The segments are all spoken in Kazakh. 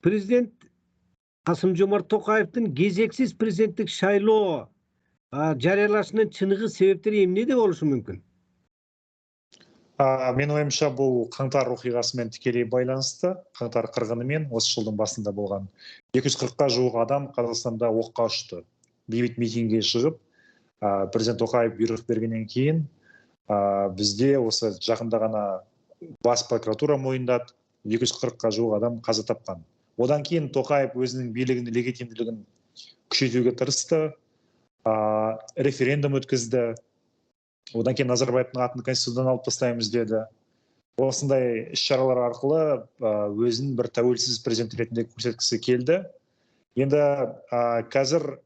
Президент Касым-Жомарт Токаевдин кезексиз президенттик шайлоо жарыялашынын чыныгы себептери эмнеде болушу мүмкүн? Мен ойымша бұл қаңтар оқиғасымен тікелей байланысты. Қаңтар қырғынымен осы жылдың басында болған 240-қа жуық адам Қазақстанда оққа ұшты. Бейбіт митингге шығып, президент Токаев бұйрық бергеннен кейін бізде осы жақында ғана бас прокуратура мойындады, 240-қа жуық адам қаза тапқан. Одан кейін Токаев өзінің билігінің легитимділігін күшейтуге тырысты, референдум өткізді. Одан кейін Назарбаевтың атын Конституциядан алып тастаймыз деді. Осындай іс-шаралар арқылы өзін бір тәуелсіз президент ретінде көрсеткісі келді. Енді қазір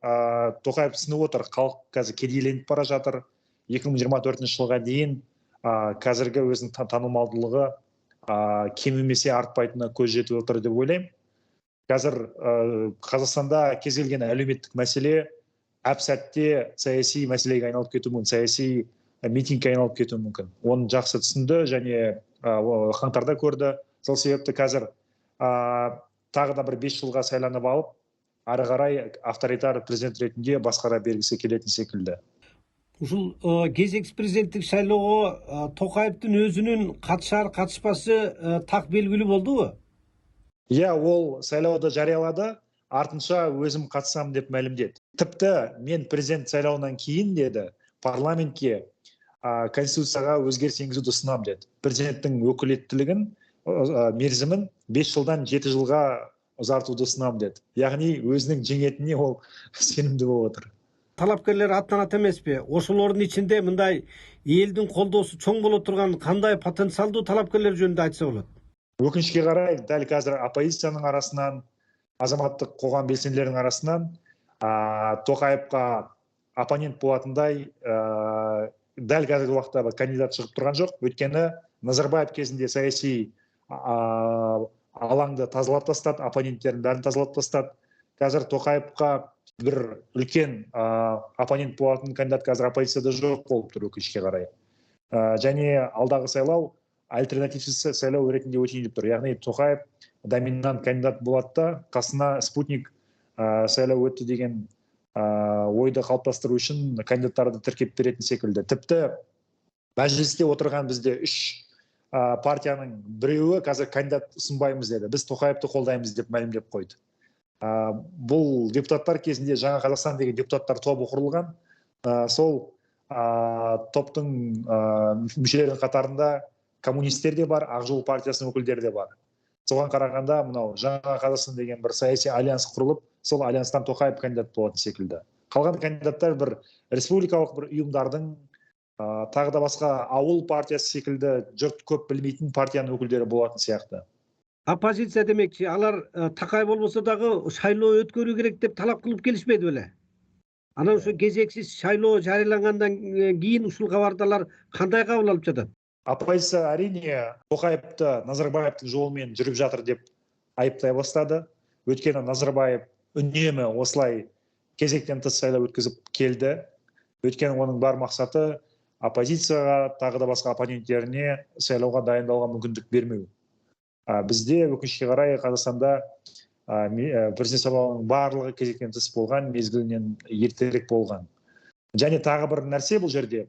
Токаев түсініп отыр, халық қазір кедейленіп бара жатыр. 2024 жылға дейін қазіргі өзінің танымалдылығы кемімесе артпайтынына көз жетіп отыр деп ойлаймын. Қазір Қазақстанда кез келген әлеуметтік мәселе әп-сәтте саяси мәселеге айналып кетуі мүмкін, саяси митингке айналып кетуі мүмкін. Оны жақсы түсінді және қаңтарда көрді. Сол себепті қазір тағы да бір 5 жылға сайланып алып, ары қарай авторитар президент ретінде басқара бергісі келетін секілді. Ушул кезексиз президенттик шайлоого Токаевдин өзүнүн катышар катышпасы так белгилүү болдубу? Иә, ол сайлауды жариялады, артынша өзім қатысам деп мәлімдеді. Тіпті мен президент сайлауынан кейін деді, парламентке Конституцияға өзгеріс енгізуді ұсынамын деді. Президенттің өкілеттілігін мерзімін 5 жылдан 7 жылға ұзартуды ұсынамын деді. Яғни өзінің жеңетініне ол сенімді болып отыр. Талапкерлер аттанат эмеспи? Ошолордун ичинде мындай элдин колдоосу чоң боло турган кандай потенциалдуу талапкерлер жөнүндө айтса болот? Өкінішке қарай, дәл қазір оппозицияның арасынан, азаматтық қоғам белсенділерінің арасынан Токаевқа оппонент болатындай дәл қазіргі уақытта кандидат шығып тұрған жоқ. Өйткені Назарбаев кезінде саяси алаңды тазалап тастады, оппоненттерін бәрін тазалап тастады. Қазір Токаевқа бір үлкен оппонент болатын кандидат қазір оппозицияда жоқ болып тұр, өкінішке қарай. Және алдағы сайлау альтернативсіз сайлау ретінде өтейін тұр. Яғни Токаев доминант кандидат болады да, қасына спутник сайлау өтті деген ойды қалыптастыру үшін кандидаттарды тіркеп беретін секілді. Тіпті мәжілісте отырған бізде 3 партияның біреуі қазір кандидат ұсынбаймыз деді. Біз Токаевты қолдаймыз деп мәлімдеп қойды. Бұл депутаттар кезінде Жаңа Қазақстан деген депутаттар тобы құрылған. Сол топтың мүшелерінің қатарында коммунистер де бар, Ақ жол партиясының өкілдері де бар. Соған қарағанда мынау Жаңа Қазақстан деген бір саяси альянс құрылып, сол альянстан Токаев кандидат болатын секілді. Қалған кандидаттар бір республикалық бір ұйымдардың, тағы да басқа ауыл партиясы секілді жұрт көп білмейтін партияның өкілдері болатын сияқты. Оппозиция демекчи, алар Токаев болбосо дагы шайлоо өткөрүү керек деп талап кылып келишпеди беле? Анан ошо кезексиз шайлоо жарыялангандан кийин ушул кабарды алар кандай кабыл алып жатат? Оппозиция әрине Токаевты Назарбаевтың жолымен жүріп жатыр деп айыптай бастады. Өйткені Назарбаев үнемі осылай кезектен тыс сайлау өткізіп келді. Өйткені оның бар мақсаты оппозицияға, тағы да басқа оппоненттеріне сайлауға дайындалуға мүмкіндік бермеу. Бізде өкінішке қарай Қазақстанда президент сайлауының барлығы кезектен тыс болған, мезгілінен ертерек болған. Және тағы бір нәрсе бұл жерде,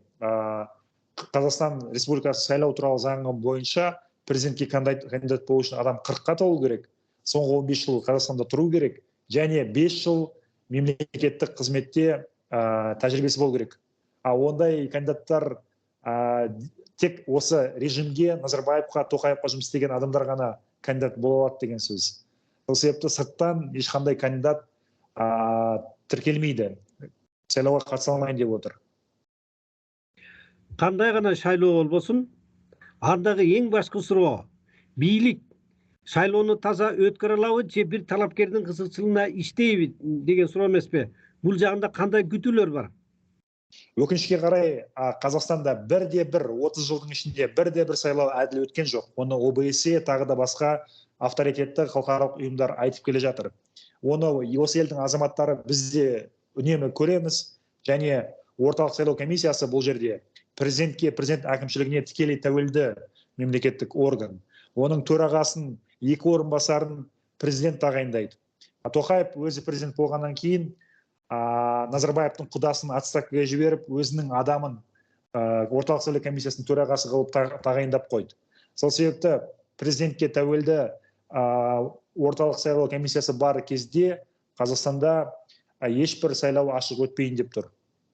Қазақстан Республикасы сайлау туралы заңы бойынша президентке кандидат болу үшін адам 40-қа толу керек. Соңғы 15 жыл Қазақстанда тұру керек. Және 5 жыл мемлекеттік қызметте тәжірибесі болу керек. Ондай кандидаттар тек осы режимге, Назарбаевқа, Токаевқа жұмыс істеген адамдар ғана кандидат бола алады деген сөз. Сол себепті сырттан ешқандай кандидат тіркелмейді. Сайлауға қатыса алмайын деп отыр. Кандай гана шайлоо болбосун, андагы эң башкы суроо бийлик шайлоону таза өткөрө алабы же бир талапкердин кызыкчылыгына иштейби деген суроо эмеспи? Бул жагында кандай күтүүлөр бар? Өкінішке қарай Қазақстанда бірде-бір 30 жылдың ішінде бірде-бір сайлау әділ өткен жоқ. Оны ОБСЕ тағы да басқа авторитетті халықаралық ұйымдар айтып келе жатыр. Оны осы елдің азаматтары бізде үнемі көреміз, және орталық сайлау комиссиясы бұл жерде президентке, президент әкімшілігіне тікелей тәуелді мемлекеттік орган. Оның төрағасын, 2 орынбасарын президент тағайындайды. Тоқаев өзі президент болғаннан кейін Назарбаевтың құдасын отставкаға жіберіп, өзінің адамын орталық сайлау комиссиясының төрағасы қылып тағайындап қойды. Сол себепті президентке тәуелді орталық сайлау комиссиясы бар кезде Қазақстанда ешбір сайлау ашық өтпейін деп тұр.